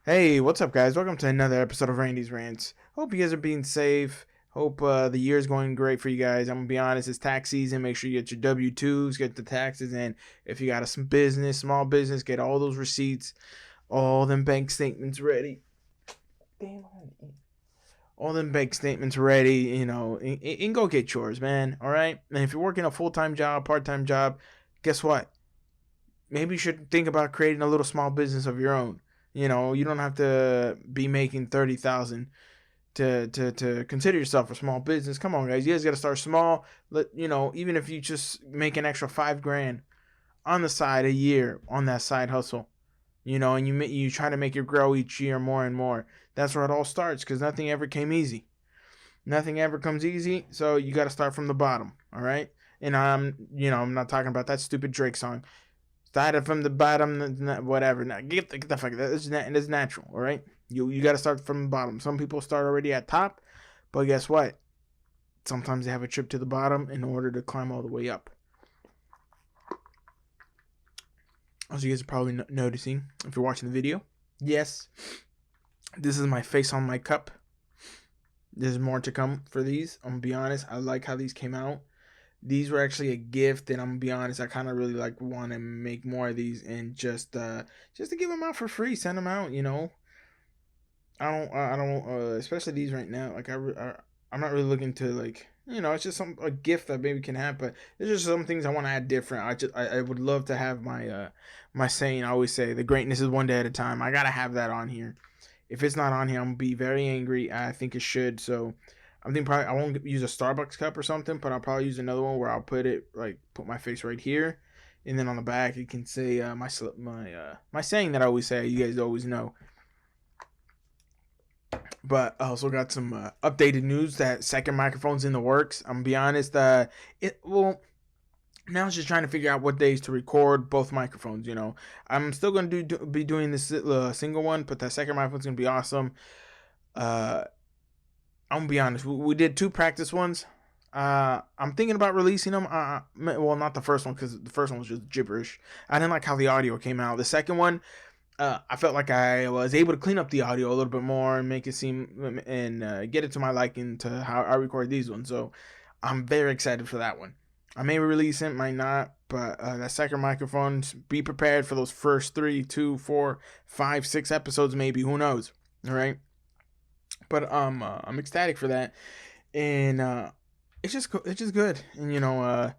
Hey, what's up, guys? Welcome to another episode of Randy's Rants. Hope you guys are being safe. Hope the year's going great for you guys. I'm gonna be honest, it's tax season. Make sure you get your W-2s, get the taxes, and if you got a business, small business, get all those receipts, all them bank statements ready. Damn, all them bank statements ready. And go get yours, man. All right. And if you're working a full-time job, part-time job, guess what? Maybe you should think about creating a little small business of your own. You don't have to be making 30,000 to consider yourself a small business. Come on, guys, you guys got to start small. Even if you just make an extra $5,000 on the side a year on that side hustle, and you try to make it grow each year more and more. That's where it all starts, because nothing ever came easy. Nothing ever comes easy, so you got to start from the bottom. All right, and I'm not talking about that stupid Drake song. Started from the bottom, whatever. Now get the fuck. That's natural, all right. You got to start from the bottom. Some people start already at top, but guess what? Sometimes they have a trip to the bottom in order to climb all the way up. As you guys are probably noticing, if you're watching the video, yes, this is my face on my cup. There's more to come for these. I'm gonna be honest. I like how these came out. These were actually a gift, and I'm gonna be honest, I kind of really want to make more of these, and just to give them out for free, send them out. I don't especially these right now. I'm not really looking to it's just a gift that maybe can have, but there's just some things I want to add different. I would love to have my saying. I always say the greatness is one day at a time. I gotta have that on here. If it's not on here, I'm gonna be very angry. I think it should. So I think probably I won't use a Starbucks cup or something, but I'll probably use another one where I'll put my face right here, and then on the back it can say my saying that I always say. You guys always know. But I also got some updated news that second microphone's in the works. I'm gonna be honest. Now it's just trying to figure out what days to record both microphones. I'm still gonna be doing this single one, but that second microphone's gonna be awesome. I'm gonna be honest. We did two practice ones. I'm thinking about releasing them. Well, not the first one, because the first one was just gibberish. I didn't like how the audio came out. The second one, I felt like I was able to clean up the audio a little bit more and make it seem and get it to my liking to how I record these ones. So I'm very excited for that one. I may release it, might not, but that second microphone. Be prepared for those first 3, 2, 4, 5, 6 episodes, maybe. Who knows? All right. But I'm ecstatic for that, and it's just good. And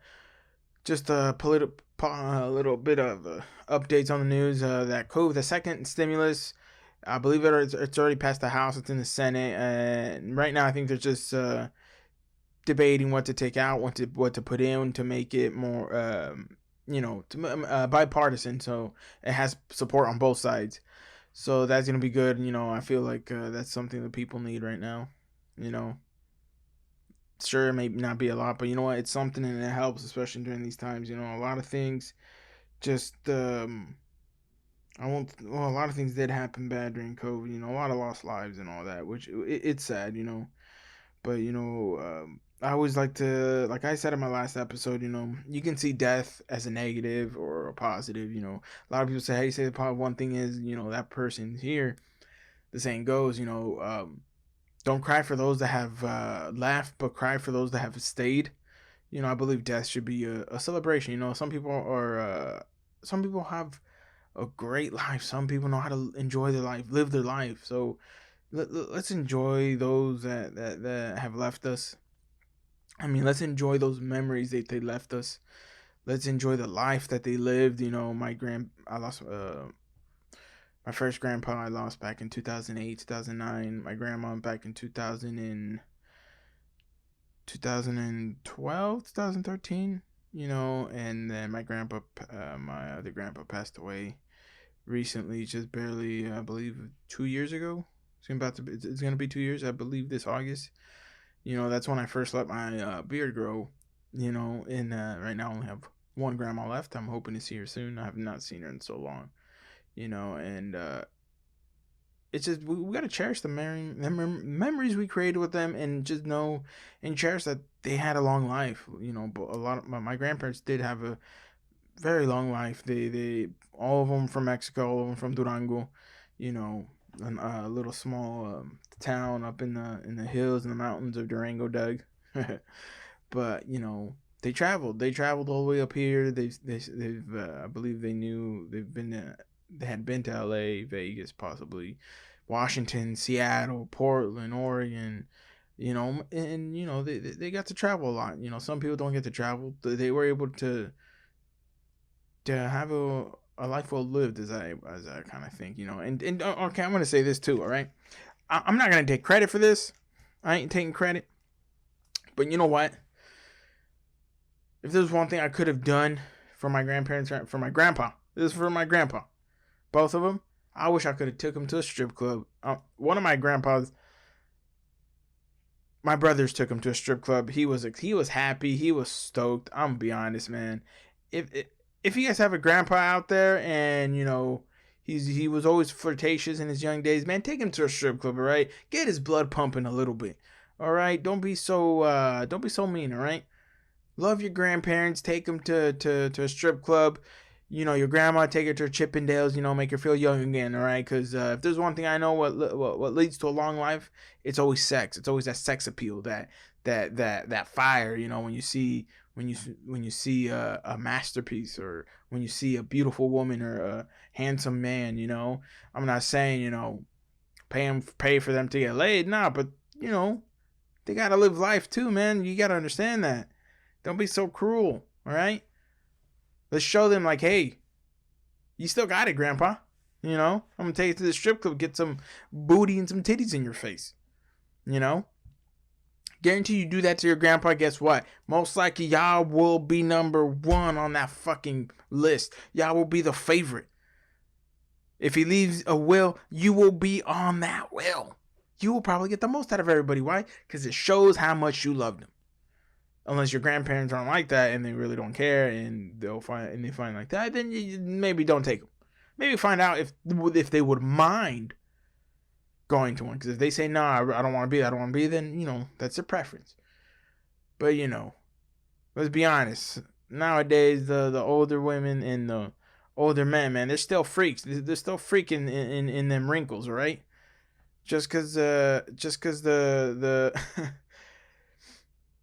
just a little bit of updates on the news. That COVID, the second stimulus, I believe it's already passed the House. It's in the Senate, and right now I think they're just debating what to take out, what to put in to make it more bipartisan, so it has support on both sides. So that's gonna be good. I feel like that's something that people need right now. You know, sure, it may not be a lot, but you know what? It's something, and it helps, especially during these times. A lot of things just I won't. Well, a lot of things did happen bad during COVID. A lot of lost lives and all that, which it's sad. But I always like to, like I said in my last episode, you can see death as a negative or a positive. A lot of people say, hey, say the one thing is, that person's here. The saying goes, don't cry for those that have left, but cry for those that have stayed. I believe death should be a celebration. Some people have a great life. Some people know how to enjoy their life, live their life. So let's enjoy those that have left us. I mean, let's enjoy those memories that they left us. Let's enjoy the life that they lived. I lost my first grandpa. I lost back in 2008, 2009. My grandma back in 2012, 2013. And then my other grandpa passed away recently, just barely, I believe, 2 years ago. It's gonna be 2 years, I believe, this August. That's when I first let my beard grow. And right now I only have one grandma left. I'm hoping to see her soon. I have not seen her in so long. And it's just we gotta cherish the memories we created with them, and just know and cherish that they had a long life. But a lot of my grandparents did have a very long life. They all of them from Mexico, all of them from Durango. a little small town up in the hills and the mountains of Durango, Doug. But they traveled. They traveled all the way up here. They've I believe they had been to L.A., Vegas, possibly Washington, Seattle, Portland, Oregon. They got to travel a lot. Some people don't get to travel. They were able to have a life well lived, as I kind of think. And okay, I'm gonna say this too. All right, I'm not gonna take credit for this. I ain't taking credit. But you know what? If there's one thing I could have done for my grandparents, for my grandpa, this is for my grandpa, both of them. I wish I could have took him to a strip club. One of my grandpas, my brothers took him to a strip club. He was happy. He was stoked. I'm gonna be honest, man. If you guys have a grandpa out there and he was always flirtatious in his young days, man, take him to a strip club, all right? Get his blood pumping a little bit, all right? Don't be so mean, all right? Love your grandparents. Take them to a strip club. Your grandma, take her to Chippendales. Make her feel young again. All right, because if there's one thing I know, what leads to a long life, it's always sex. It's always that sex appeal, that fire. When you see a masterpiece, or when you see a beautiful woman or a handsome man. I'm not saying pay for them to get laid. Nah, but they gotta live life too, man. You gotta understand that. Don't be so cruel, all right? Let's show them, like, hey, you still got it, Grandpa. I'm going to take you to the strip club, get some booty and some titties in your face. Guarantee you do that to your grandpa, guess what? Most likely y'all will be number one on that fucking list. Y'all will be the favorite. If he leaves a will, you will be on that will. You will probably get the most out of everybody. Why? Because it shows how much you loved him. Unless your grandparents aren't like that and they really don't care and they find like that, then you maybe don't take them. Maybe find out if they would mind going to one. Because if they say, no, I don't want to be, then, that's their preference. But, let's be honest. Nowadays, the older women and the older men, man, they're still freaks. They're still freaking in them wrinkles, all right? Just because the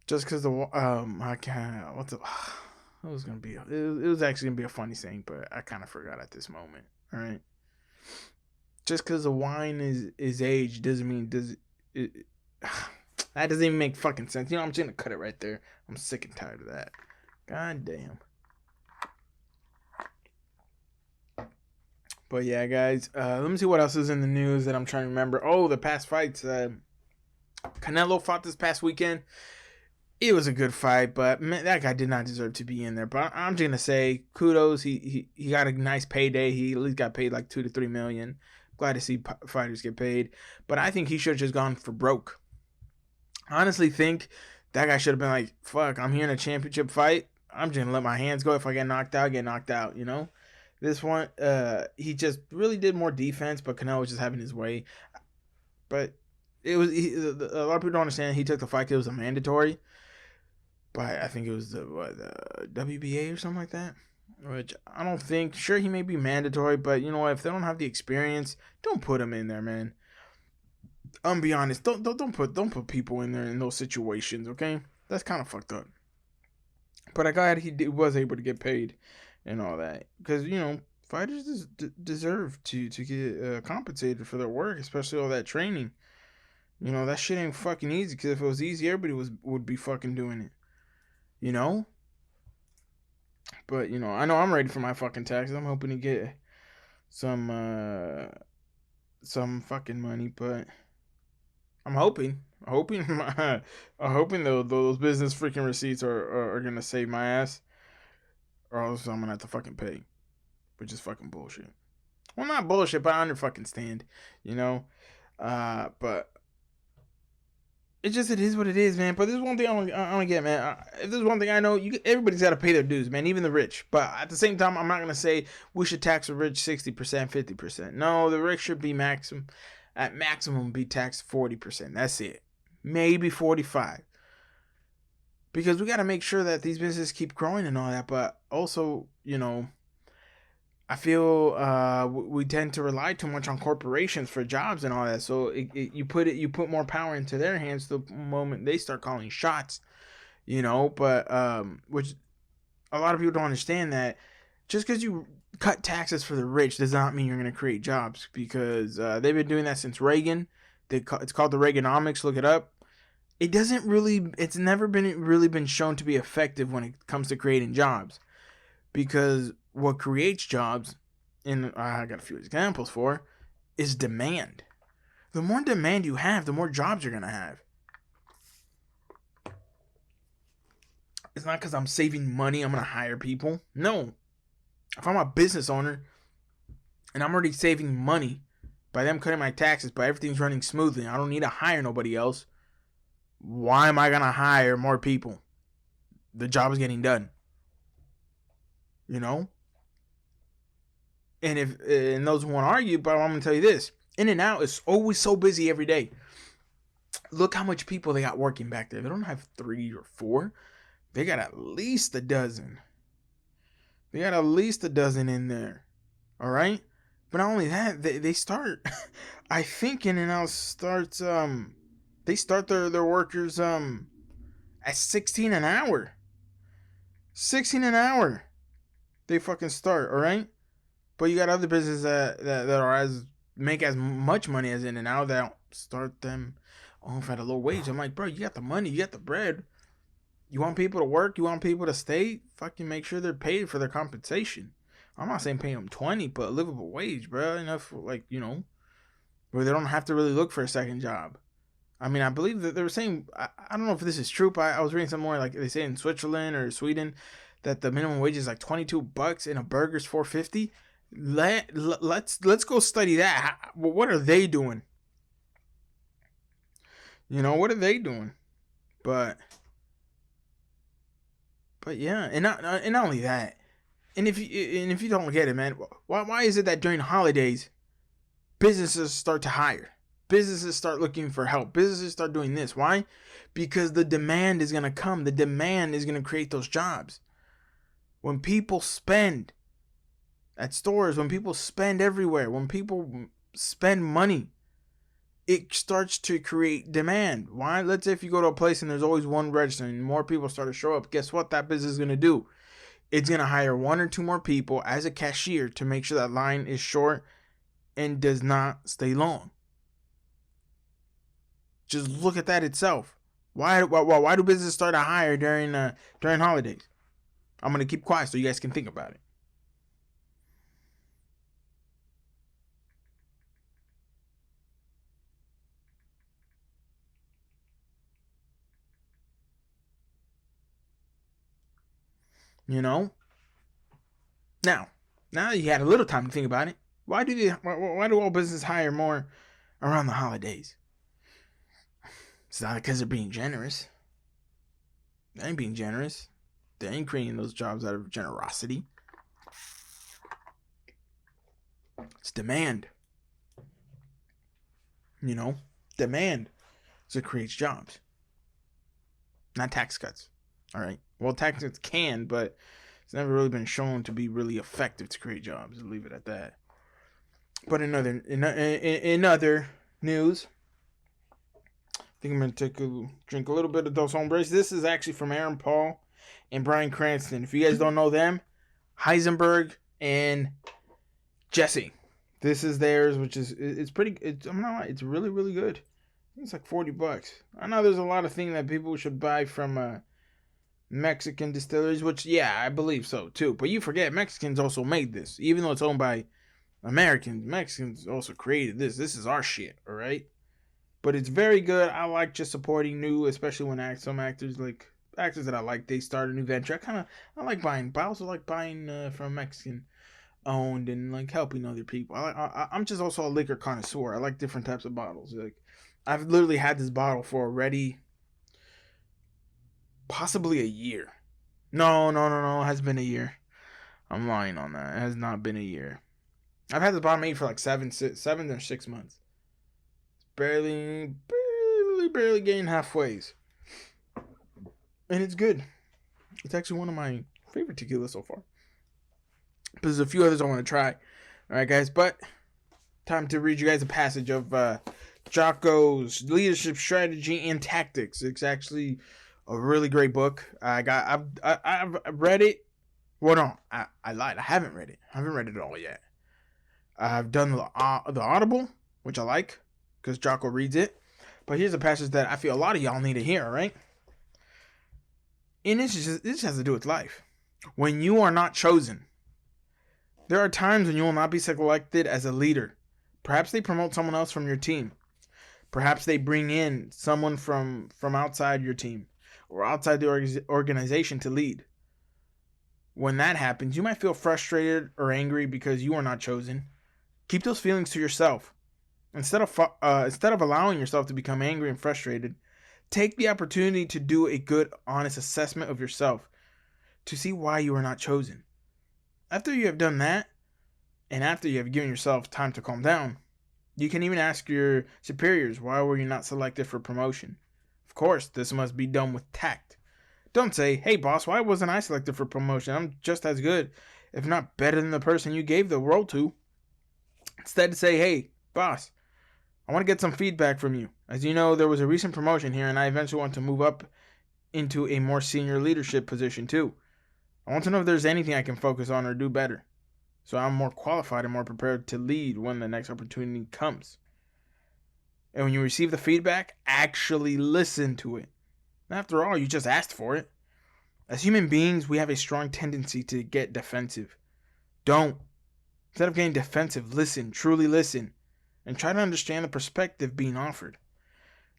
Just because I can't. It was gonna be. It was actually gonna be a funny saying, but I kind of forgot at this moment. All right. Just because the wine is aged doesn't mean that doesn't even make fucking sense. I'm just gonna cut it right there. I'm sick and tired of that. God damn. But yeah, guys. Let me see what else is in the news that I'm trying to remember. Oh, the past fights. Canelo fought this past weekend. It was a good fight, but man, that guy did not deserve to be in there. But I'm just gonna say, kudos. He got a nice payday. He at least got paid like $2 to $3 million. Glad to see fighters get paid. But I think he should have just gone for broke. I honestly think that guy should have been like, fuck, I'm here in a championship fight. I'm just gonna let my hands go. If I get knocked out, This one, he just really did more defense, but Canelo was just having his way. But a lot of people don't understand. He took the fight because it was a mandatory. But I think it was the WBA or something like that. Which I don't think. Sure, he may be mandatory, but you know what? If they don't have the experience, don't put him in there, man. I'm gonna be honest. Don't put people in there in those situations. Okay, that's kind of fucked up. But I'm glad he was able to get paid and all that, because fighters deserve to get compensated for their work, especially all that training. That shit ain't fucking easy. Because if it was easy, everybody would be fucking doing it. But I know I'm ready for my fucking taxes. I'm hoping to get some fucking money, but I'm hoping those business freaking receipts are gonna save my ass, or else I'm gonna have to fucking pay, which is fucking bullshit. Well, not bullshit, but I under fucking stand, but. It is what it is, man. But there's one thing I don't get, man. If there's one thing I know, everybody's got to pay their dues, man. Even the rich. But at the same time, I'm not gonna say we should tax the rich 60%, 50%. No, the rich should be maximum be taxed 40%. That's it. Maybe 45%. Because we got to make sure that these businesses keep growing and all that. But also, I feel we tend to rely too much on corporations for jobs and all that. So you put more power into their hands the moment they start calling shots, you know. But which a lot of people don't understand, that just because you cut taxes for the rich does not mean you're going to create jobs, because they've been doing that since Reagan. It's called the Reaganomics. Look it up. It's never been really been shown to be effective when it comes to creating jobs, because what creates jobs, and I got a few examples for, is demand. The more demand you have, the more jobs you're going to have. It's not because I'm saving money, I'm going to hire people. No. If I'm a business owner and I'm already saving money by them cutting my taxes, but everything's running smoothly, I don't need to hire nobody else, why am I going to hire more people? The job is getting done. You know? And those who want to argue, but I'm going to tell you this. In-N-Out is always so busy every day. Look how much people they got working back there. They don't have 3 or 4. They got at least a dozen. They got at least a dozen in there. All right? But not only that, they start, I think In-N-Out starts, they start their workers at $16 an hour. $16 an hour. They fucking start, all right? But you got other businesses that are make as much money as In-N-Out that start them off at a low wage. I'm like, bro, you got the money, you got the bread. You want people to work, you want people to stay, fucking make sure they're paid for their compensation. I'm not saying pay them 20, but a livable wage, bro. Enough, like, you know, where they don't have to really look for a second job. I mean, I believe that they were saying, I don't know if this is true, but I was reading somewhere, like they say in Switzerland or Sweden, that the minimum wage is like $22 and a burger's $4.50. Let's go study that. What are they doing? You know, what are they doing? But yeah, and not only that, and if you don't get it, man, why is it that during holidays businesses start to hire? Businesses start looking for help. Businesses start doing this. Why? Because the demand is going to come. The demand is going to create those jobs. When people spend at stores, when people spend everywhere, when people spend money, it starts to create demand. Why? Let's say if you go to a place and there's always one register and more people start to show up, guess what that business is going to do? It's going to hire 1 or 2 more people as a cashier to make sure that line is short and does not stay long. Just look at that itself. Why do businesses start to hire during holidays? I'm going to keep quiet so you guys can think about it. You know? Now that you had a little time to think about it, why do all businesses hire more around the holidays? It's not because they're being generous. They ain't being generous. They ain't creating those jobs out of generosity. It's demand. You know? Demand. So it creates jobs. Not tax cuts. All right? Well, tax cuts can, but it's never really been shown to be really effective to create jobs. I'll leave it at that. But in other news, I think I'm going to drink a little bit of Dos Hombres. This is actually from Aaron Paul and Bryan Cranston. If you guys don't know them, Heisenberg and Jesse. This is theirs, which is, it's really, really good. I think it's like $40. I know there's a lot of things that people should buy from Mexican distilleries, which, yeah, I believe so too. But you forget, Mexicans also made this. Even though it's owned by Americans, Mexicans also created this. This is our shit, all right? But it's very good. I like just supporting new, especially when some actors that I like, they start a new venture. I like buying, but I also like buying from Mexican owned and like helping other people. I'm just also a liquor connoisseur. I like different types of bottles. Like, I've literally had this bottle for already possibly a year. No, it has been a year. I'm lying on that. It has not been a year. I've had this bottle made for like 7 or 6 months. Barely getting halfway. And it's good. It's actually one of my favorite tequilas so far. But there's a few others I want to try. All right, guys. But time to read you guys a passage of Jocko's Leadership Strategy and Tactics. It's actually a really great book. I've read it. Well, no, I lied. I haven't read it. I haven't read it all yet. I've done the Audible, which I like because Jocko reads it. But here's a passage that I feel a lot of y'all need to hear, right? And this has to do with life. When you are not chosen, there are times when you will not be selected as a leader. Perhaps they promote someone else from your team. Perhaps they bring in someone from outside your team or outside the organization to lead. When that happens, you might feel frustrated or angry because you are not chosen. Keep those feelings to yourself. Instead of allowing yourself to become angry and frustrated, take the opportunity to do a good, honest assessment of yourself to see why you are not chosen. After you have done that, and after you have given yourself time to calm down, you can even ask your superiors, why were you not selected for promotion? Of course, this must be done with tact. Don't say, hey boss, why wasn't I selected for promotion? I'm just as good, if not better than the person you gave the role to. Instead, say, hey boss, I want to get some feedback from you. As you know, there was a recent promotion here and I eventually want to move up into a more senior leadership position too. I want to know if there's anything I can focus on or do better, so I'm more qualified and more prepared to lead when the next opportunity comes. And when you receive the feedback, actually listen to it. After all, you just asked for it. As human beings, we have a strong tendency to get defensive. Don't. Instead of getting defensive, listen, truly listen, and try to understand the perspective being offered.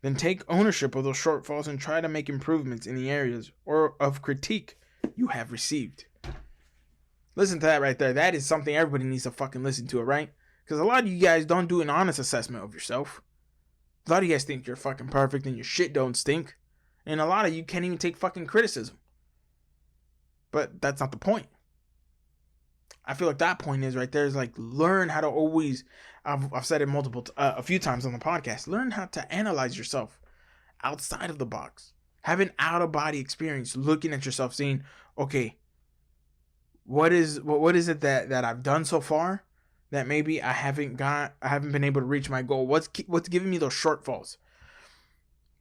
Then take ownership of those shortfalls and try to make improvements in the areas or of critique you have received. Listen to that right there. That is something everybody needs to fucking listen to, right? Because a lot of you guys don't do an honest assessment of yourself. A lot of you guys think you're fucking perfect and your shit don't stink. And a lot of you can't even take fucking criticism. But that's not the point. I feel like that point is right there is like learn how to always, I've said it a few times on the podcast, learn how to analyze yourself outside of the box. Have an out of body experience, looking at yourself, saying, okay, what is it that I've done so far that maybe I haven't been able to reach my goal? What's giving me those shortfalls?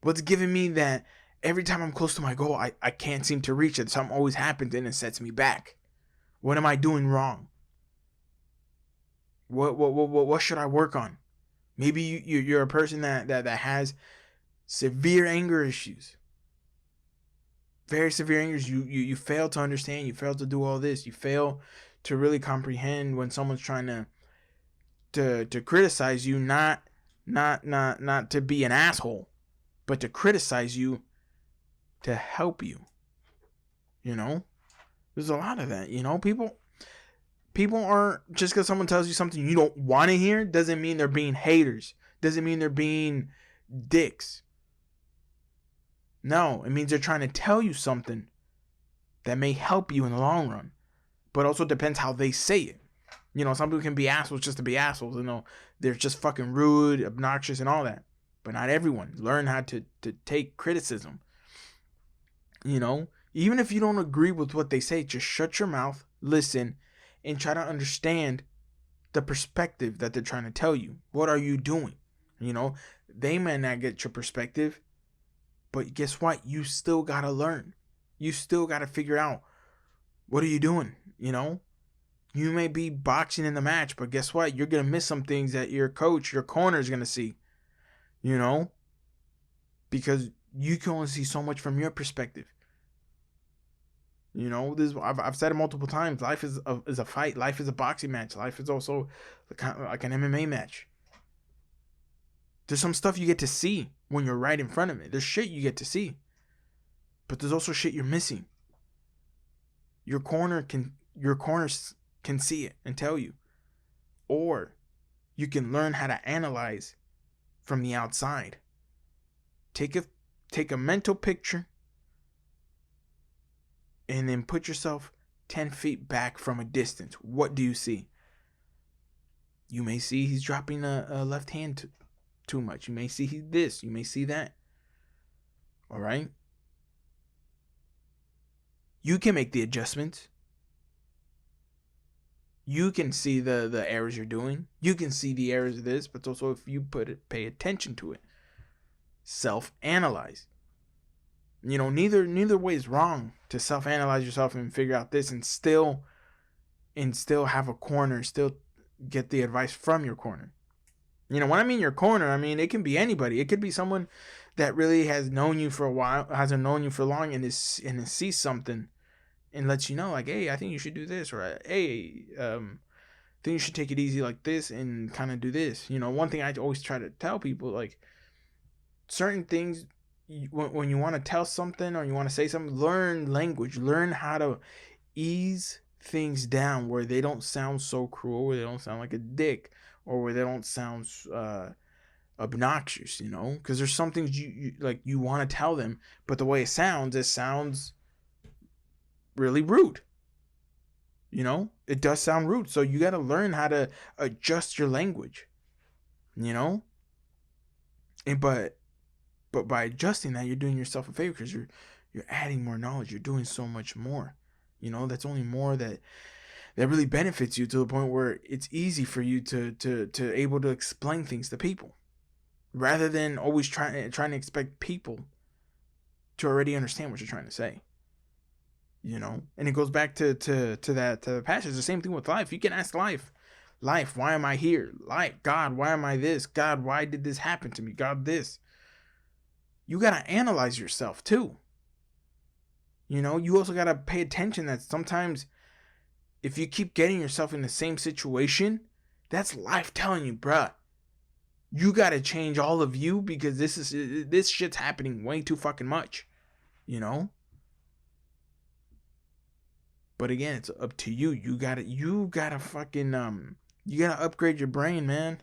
What's giving me that every time I'm close to my goal, I can't seem to reach it. Something always happens and it sets me back. What am I doing wrong? What should I work on? Maybe you're a person that has severe anger issues. Very severe anger. You fail to understand. You fail to do all this. You fail to really comprehend when someone's trying to criticize you, not to be an asshole, but to criticize you to help you. You know? There's a lot of that, you know? People aren't, just because someone tells you something you don't want to hear, doesn't mean they're being haters. Doesn't mean they're being dicks. No, it means they're trying to tell you something that may help you in the long run. But also depends how they say it. You know, some people can be assholes just to be assholes. You know, they're just fucking rude, obnoxious, and all that. But not everyone. Learn how to take criticism. You know, even if you don't agree with what they say, just shut your mouth, listen, and try to understand the perspective that they're trying to tell you. What are you doing? You know, they may not get your perspective, but guess what? You still got to learn. You still got to figure out, what are you doing? You know, you may be boxing in the match, but guess what? You're going to miss some things that your coach, your corner is going to see, you know, because you can only see so much from your perspective. You know, I've said it multiple times. Life is a fight. Life is a boxing match. Life is also like an MMA match. There's some stuff you get to see when you're right in front of it. There's shit you get to see, but there's also shit you're missing. Your corners can see it and tell you, or you can learn how to analyze from the outside. Take a mental picture. And then put yourself 10 feet back from a distance. What do you see? You may see he's dropping a left hand too much. You may see this. You may see that. All right? You can make the adjustments. you can see the errors you're doing. You can see the errors of this, but also if you pay attention to it, self-analyze. Neither way is wrong to self-analyze yourself and figure out this and still have a corner, still get the advice from your corner. When I mean your corner, I mean it can be anybody. It could be someone that really has known you for a while, hasn't known you for long, and sees something and lets you know, like, hey, I think you should do this, or hey, I think you should take it easy like this and kind of do this. One thing I always try to tell people, like, certain things, when you want to tell something or you want to say something, learn language, learn how to ease things down where they don't sound so cruel, where they don't sound like a dick, or where they don't sound obnoxious, because there's some things you want to tell them, but the way it sounds really rude. It does sound rude, so you got to learn how to adjust your language, and but by adjusting that, you're doing yourself a favor, because you're adding more knowledge. You're doing so much more. That's only more that really benefits you, to the point where it's easy for you to able to explain things to people, rather than always trying to expect people to already understand what you're trying to say. And it goes back to the passage. The same thing with life. You can ask life, why am I here? God, why am I this? God, why did this happen to me? God, this. You got to analyze yourself too. You also got to pay attention that sometimes if you keep getting yourself in the same situation, that's life telling you, bruh, you got to change all of you, because this shit's happening way too fucking much. But again, it's up to you. You gotta fucking you gotta upgrade your brain, man.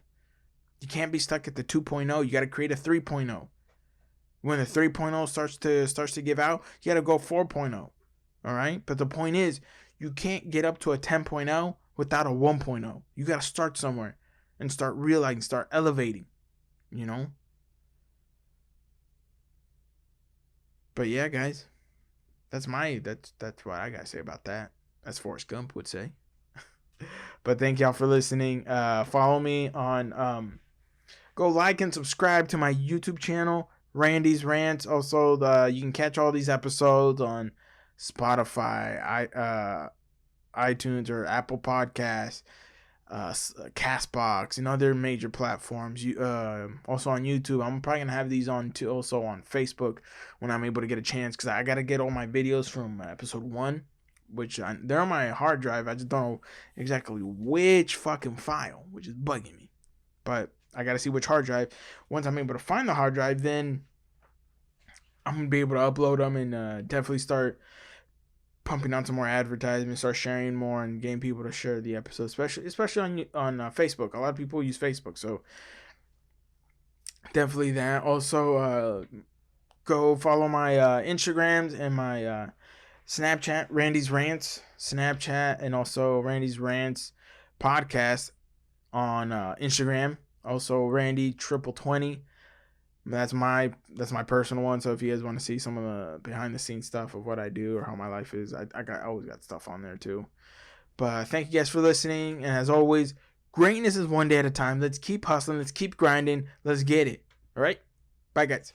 You can't be stuck at the 2.0. You gotta create a 3.0. When the 3.0 starts to give out, you gotta go 4.0. All right? But the point is, you can't get up to a 10.0 without a 1.0. You gotta start somewhere and start realizing, start elevating. But yeah, guys, that's what I gotta say about that, as Forrest Gump would say. But thank y'all for listening. Follow me on go like and subscribe to my YouTube channel, Randy's Rants. Also, you can catch all these episodes on Spotify, iTunes, or Apple Podcasts, Castbox, and other major platforms. Also on YouTube. I'm probably gonna have these on too, also on Facebook when I'm able to get a chance, because I gotta get all my videos from episode 1, which they're on my hard drive. I just don't know exactly which fucking file, which is bugging me. But I gotta see which hard drive. Once I'm able to find the hard drive, then I'm gonna be able to upload them and definitely start pumping out some more advertisements, start sharing more, and getting people to share the episode, especially on Facebook. A lot of people use Facebook, so definitely that. Also, go follow my Instagrams and my Snapchat, Randy's Rants Snapchat, and also Randy's Rants podcast on Instagram. Also, Randy 2020. That's my personal one. So if you guys want to see some of the behind the scenes stuff of what I do or how my life is, I always got stuff on there too. But thank you guys for listening, and as always, greatness is one day at a time. Let's keep hustling. Let's keep grinding. Let's get it. All right. Bye, guys.